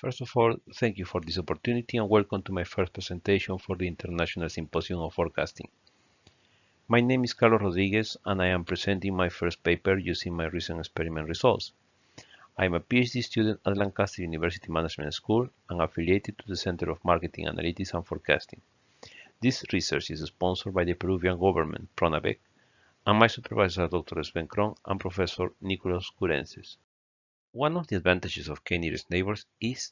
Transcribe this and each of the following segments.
First of all, thank you for this opportunity and welcome to my first presentation for the International Symposium of Forecasting. My name is Carlos Rodriguez and I am presenting my first paper using my recent experiment results. I am a PhD student at Lancaster University Management School and affiliated to the Center of Marketing Analytics and Forecasting. This research is sponsored by the Peruvian government, PRONAVEC, and my supervisors are Dr. Sven Kron and Professor Nicolas Kurenses. One of the advantages of K-nearest neighbors is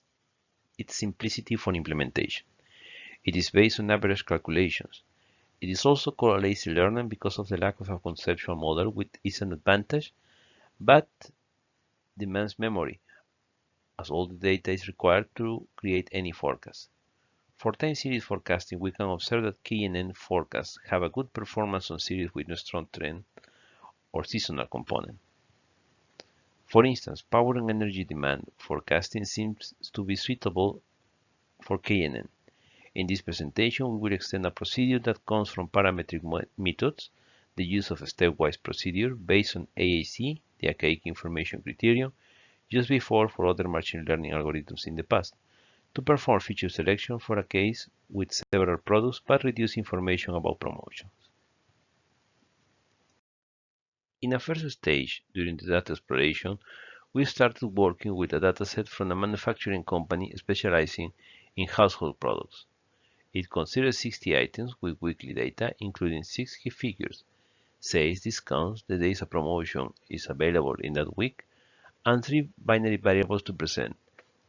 its simplicity for implementation. It is based on average calculations. It is also called lazy learning because of the lack of a conceptual model, which is an advantage, but demands memory, as all the data is required to create any forecast. For time series forecasting, we can observe that KNN forecasts have a good performance on series with no strong trend or seasonal component. For instance, power and energy demand forecasting seems to be suitable for KNN. In this presentation, we will extend a procedure that comes from parametric methods, the use of a stepwise procedure based on AAC, the archaic information criterion, used before for other machine learning algorithms in the past, to perform feature selection for a case with several products but reduce information about promotions. In a first stage, during the data exploration, we started working with a dataset from a manufacturing company specializing in household products. It considers 60 items with weekly data, including 6 key figures, sales, discounts, the days a promotion is available in that week, and 3 binary variables to present: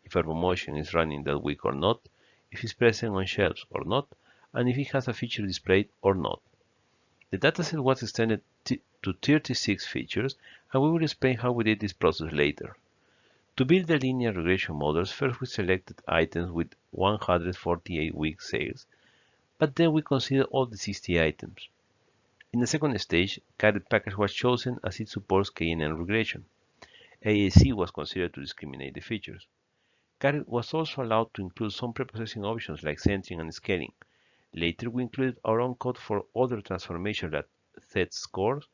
if a promotion is running that week or not, if it's present on shelves or not, and if it has a feature displayed or not. The dataset was extended to 36 features, and we will explain how we did this process later. To build the linear regression models, first we selected items with 148-week sales, but then we considered all the 60 items. In the second stage, Caret package was chosen as it supports KNN regression. AAC was considered to discriminate the features. Caret was also allowed to include some preprocessing options like centering and scaling. Later, we included our own code for other transformations like z-scores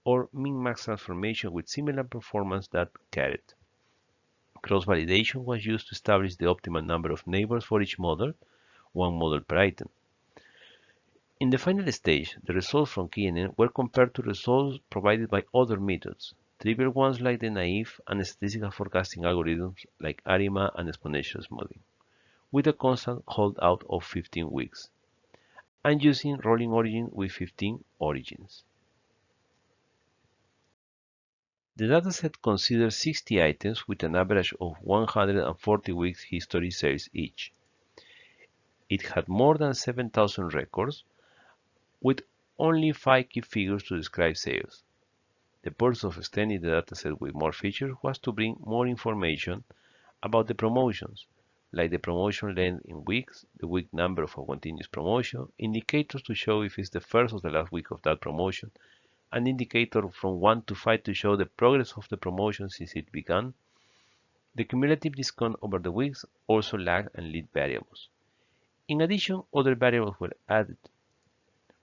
or min-max transformation with similar performance that Caret. Cross-validation was used to establish the optimal number of neighbors for each model, one model per item. In the final stage, the results from KNN were compared to results provided by other methods, trivial ones like the naive and statistical forecasting algorithms like ARIMA and exponential smoothing, with a constant holdout of 15 weeks, and using rolling origin with 15 origins. The dataset considers 60 items with an average of 140 weeks history sales each. It had more than 7,000 records, with only 5 key figures to describe sales. The purpose of extending the dataset with more features was to bring more information about the promotions, like the promotion length in weeks, the week number of a continuous promotion, indicators to show if it's the first or the last week of that promotion, an indicator from 1 to 5 to show the progress of the promotion since it began. The cumulative discount over the weeks, also lag and lead variables. In addition, other variables were added.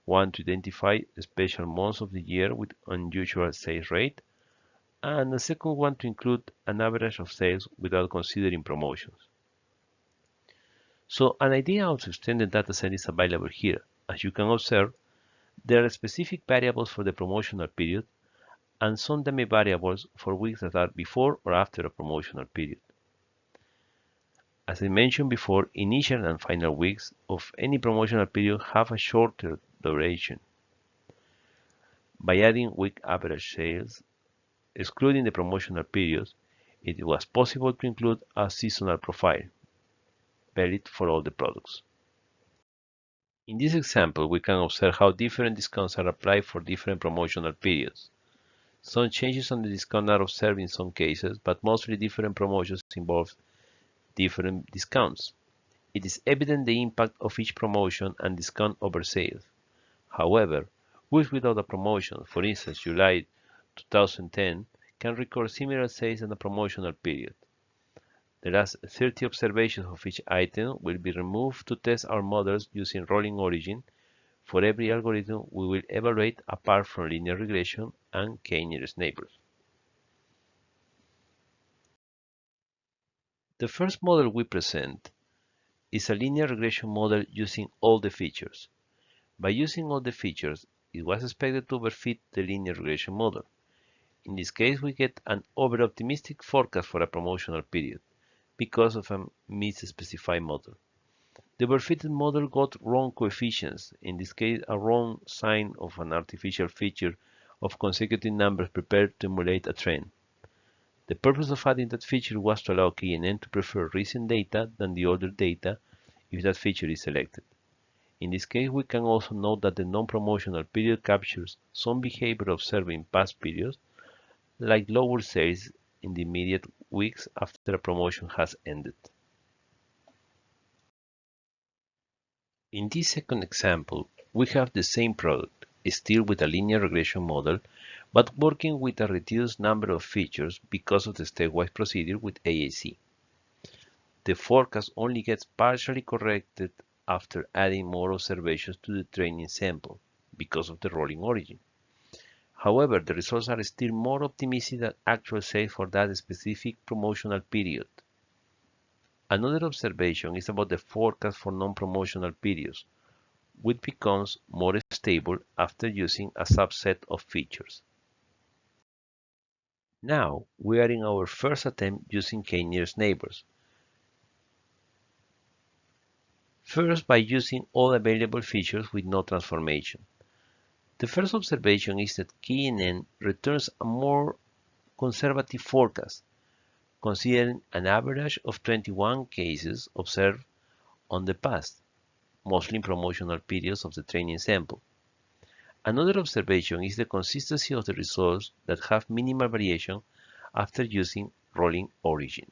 One to identify special months of the year with unusual sales rate, and a second one to include an average of sales without considering promotions. So an idea of extended dataset is available here. As you can observe, there are specific variables for the promotional period and some dummy variables for weeks that are before or after a promotional period. As I mentioned before, initial and final weeks of any promotional period have a shorter duration. By adding week average sales, excluding the promotional periods, it was possible to include a seasonal profile, valid for all the products. In this example, we can observe how different discounts are applied for different promotional periods. Some changes on the discount are observed in some cases, but mostly different promotions involve different discounts. It is evident the impact of each promotion and discount over sales. However, weeks without a promotion, for instance July 2010, can record similar sales in a promotional period. The last 30 observations of each item will be removed to test our models using rolling origin for every algorithm we will evaluate apart from linear regression and k-nearest neighbors. The first model we present is a linear regression model using all the features. By using all the features, it was expected to overfit the linear regression model. In this case, we get an over-optimistic forecast for a promotional period because of a misspecified model. The overfitted model got wrong coefficients, in this case a wrong sign of an artificial feature of consecutive numbers prepared to emulate a trend. The purpose of adding that feature was to allow KNN to prefer recent data than the older data if that feature is selected. In this case, we can also note that the non-promotional period captures some behavior observed in past periods, like lower sales in the immediate weeks after a promotion has ended. In this second example, we have the same product, still with a linear regression model, but working with a reduced number of features because of the stepwise procedure with AAC. The forecast only gets partially corrected after adding more observations to the training sample because of the rolling origin. However, the results are still more optimistic than actual sales for that specific promotional period. Another observation is about the forecast for non-promotional periods, which becomes more stable after using a subset of features. Now, we are in our first attempt using k-nearest neighbors. First, by using all available features with no transformation. The first observation is that KNN returns a more conservative forecast, considering an average of 21 cases observed on the past, mostly in promotional periods of the training sample. Another observation is the consistency of the results that have minimal variation after using rolling origin.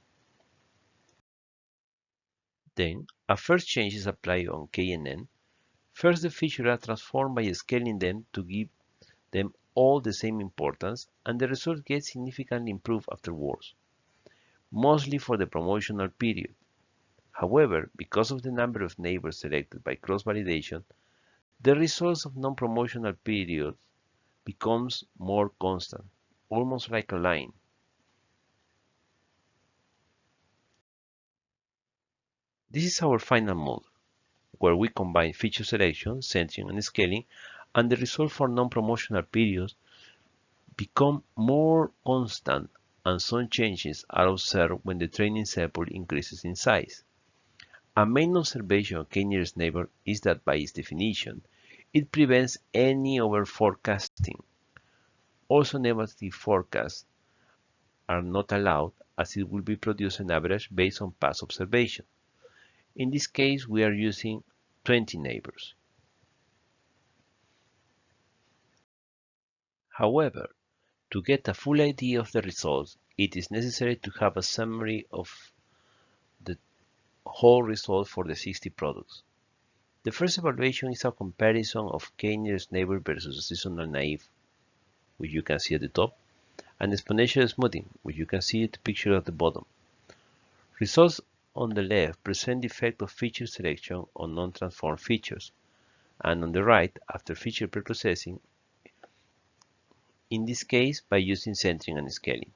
Then, a first change is applied on KNN. First, the features are transformed by scaling them to give them all the same importance, and the result gets significantly improved afterwards, mostly for the promotional period. However, because of the number of neighbors selected by cross-validation, the results of non-promotional periods becomes more constant, almost like a line. This is our final model, where we combine feature selection, centering, and scaling, and the result for non-promotional periods become more constant, and some changes are observed when the training sample increases in size. A main observation of k-nearest neighbor is that by its definition, it prevents any over-forecasting. Also, negative forecasts are not allowed, as it will be produced an average based on past observation. In this case, we are using 20 neighbors. However, to get a full idea of the results, it is necessary to have a summary of the whole result for the 60 products. The first evaluation is a comparison of k-nearest neighbor versus seasonal naive, which you can see at the top, and exponential smoothing, which you can see at the picture at the bottom. Results on the left present the effect of feature selection on non-transformed features, and on the right, after feature preprocessing, in this case by using centering and scaling.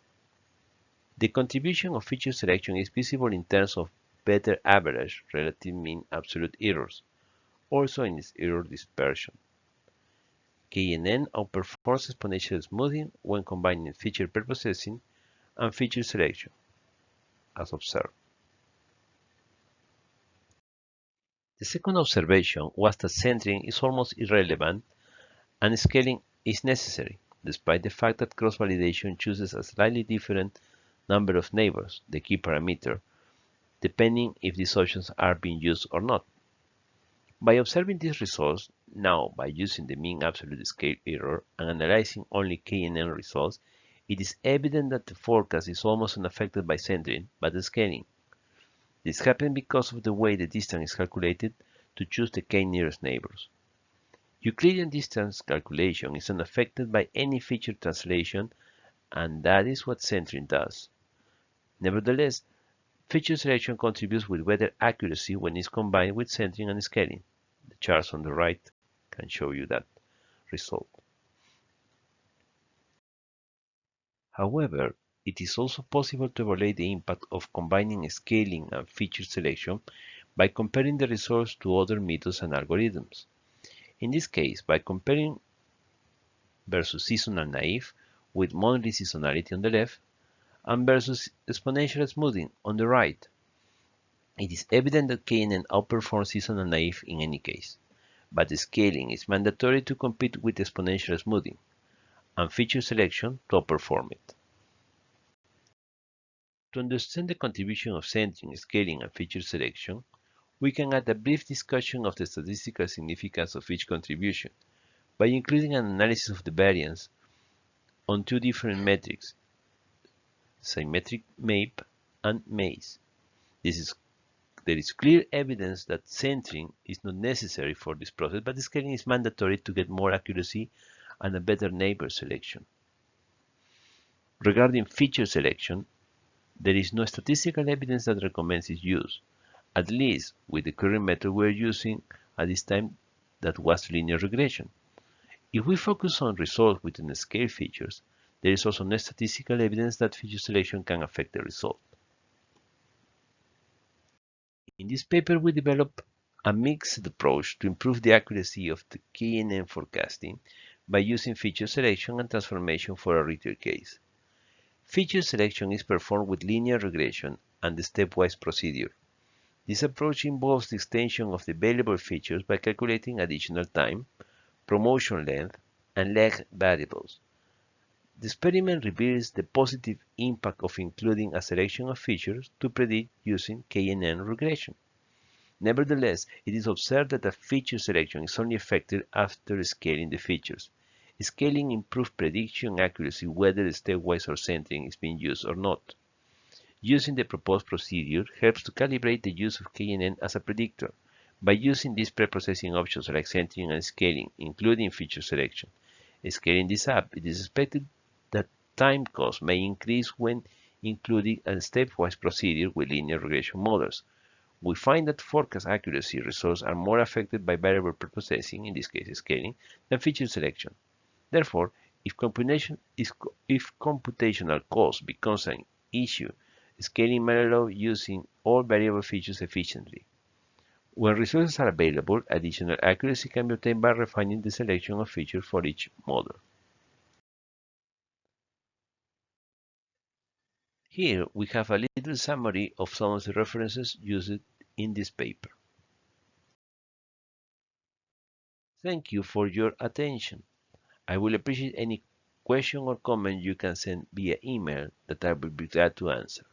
The contribution of feature selection is visible in terms of better average, relative mean, absolute errors, also in its error dispersion. KNN outperforms exponential smoothing when combining feature preprocessing and feature selection, as observed. The second observation was that centering is almost irrelevant and scaling is necessary, despite the fact that cross-validation chooses a slightly different number of neighbors, the key parameter, depending if these options are being used or not. By observing these results, now by using the mean absolute scale error and analyzing only KNN results, it is evident that the forecast is almost unaffected by centering, but scaling. This happens because of the way the distance is calculated to choose the k-nearest neighbors. Euclidean distance calculation is unaffected by any feature translation, and that is what centering does. Nevertheless, feature selection contributes with better accuracy when it's combined with centering and scaling. The charts on the right can show you that result. However, it is also possible to evaluate the impact of combining scaling and feature selection by comparing the results to other methods and algorithms. In this case, by comparing versus seasonal naive with monthly seasonality on the left and versus exponential smoothing on the right. It is evident that KNN outperforms seasonal naive in any case, but the scaling is mandatory to compete with exponential smoothing, and feature selection to outperform it. To understand the contribution of centering, scaling, and feature selection, we can add a brief discussion of the statistical significance of each contribution by including an analysis of the variance on two different metrics, symmetric MAPE and MASE. There is clear evidence that centering is not necessary for this process, but scaling is mandatory to get more accuracy and a better neighbor selection. Regarding feature selection, there is no statistical evidence that recommends its use, at least with the current method we are using at this time, that was linear regression. If we focus on results within scale features, there is also no statistical evidence that feature selection can affect the result. In this paper, we develop a mixed approach to improve the accuracy of the KNN forecasting by using feature selection and transformation for a retail case. Feature selection is performed with linear regression and the stepwise procedure. This approach involves the extension of the available features by calculating additional time, promotion length, and lag variables. The experiment reveals the positive impact of including a selection of features to predict using KNN regression. Nevertheless, it is observed that a feature selection is only effective after scaling the features. Scaling improves prediction accuracy whether stepwise or centering is being used or not. Using the proposed procedure helps to calibrate the use of KNN as a predictor. By using these preprocessing options like centering and scaling, including feature selection, scaling this up, it is expected that time cost may increase when including a stepwise procedure with linear regression models. We find that forecast accuracy results are more affected by variable preprocessing, in this case scaling, than feature selection. Therefore, if computational cost becomes an issue, scaling may allow using all variable features efficiently. When resources are available, additional accuracy can be obtained by refining the selection of features for each model. Here we have a little summary of some of the references used in this paper. Thank you for your attention. I will appreciate any question or comment you can send via email that I will be glad to answer.